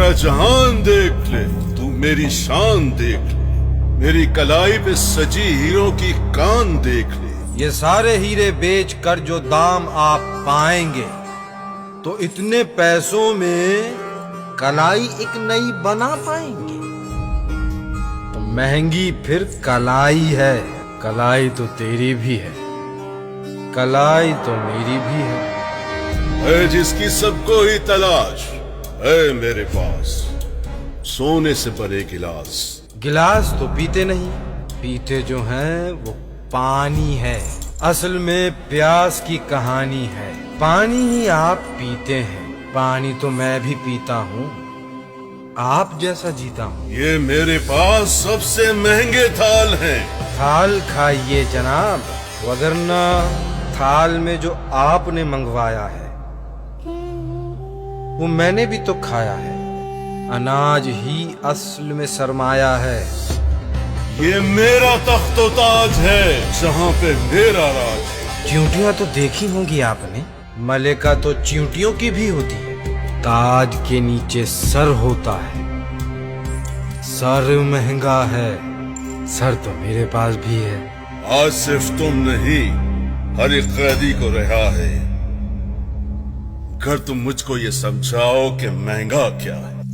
मेरा जहान देख ले, तू मेरी शान देख ले, मेरी कलाई पे सजी हीरों की कान देख ले। ये सारे हीरे बेच कर जो दाम आप पाएंगे तो इतने पैसों में कलाई एक नई बना पाएंगे। तो महंगी फिर कलाई है, कलाई तो तेरी भी है, कलाई तो मेरी भी है जिसकी सबको ही तलाश है मेरे पास सोने से बने गिलास। गिलास तो पीते नहीं, पीते जो हैं वो पानी है। असल में प्यास की कहानी है, पानी ही आप पीते हैं, पानी तो मैं भी पीता हूँ, आप जैसा जीता हूँ। ये मेरे पास सबसे महंगे थाल हैं। थाल खाइए जनाब, वगरना थाल में जो आपने मंगवाया है वो मैंने भी तो खाया है। अनाज ही असल में सरमाया है। ये मेरा तख्तो ताज है जहाँ पे मेरा राज है। चींटियां तो देखी होंगी आपने, मलिका तो चींटियों की भी होती है। ताज के नीचे सर होता है, सर महंगा है, सर तो मेरे पास भी है। आज सिर्फ तुम नहीं, हर एक कैदी को रिहा है। अगर तुम मुझको ये समझाओ कि महंगा क्या है।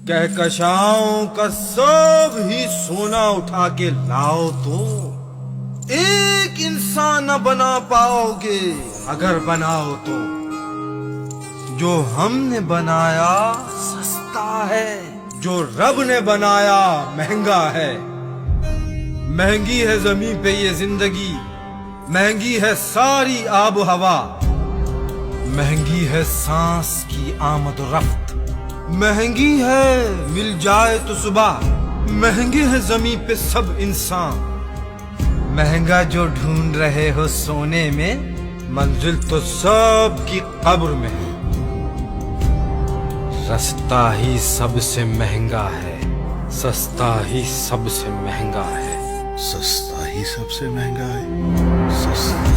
कहकशाओं का सब ही सोना उठा के लाओ तो एक इंसान न बना पाओगे, अगर बनाओ तो। जो हमने बनाया सस्ता है, जो रब ने बनाया महंगा है। महंगी है जमीन पे ये जिंदगी, महंगी है सारी आब हवा, महंगी है सांस की आमद रफ्त, महंगी है मिल जाए तो सुबह, महंगे है जमीन पे सब इंसान। महंगा जो ढूंढ रहे हो सोने में, मंजिल तो सब की कब्र में है। रास्ता ही सबसे महंगा है, सस्ता ही सबसे महंगा है। सस्ता ही सबसे महंगा है, सस्ता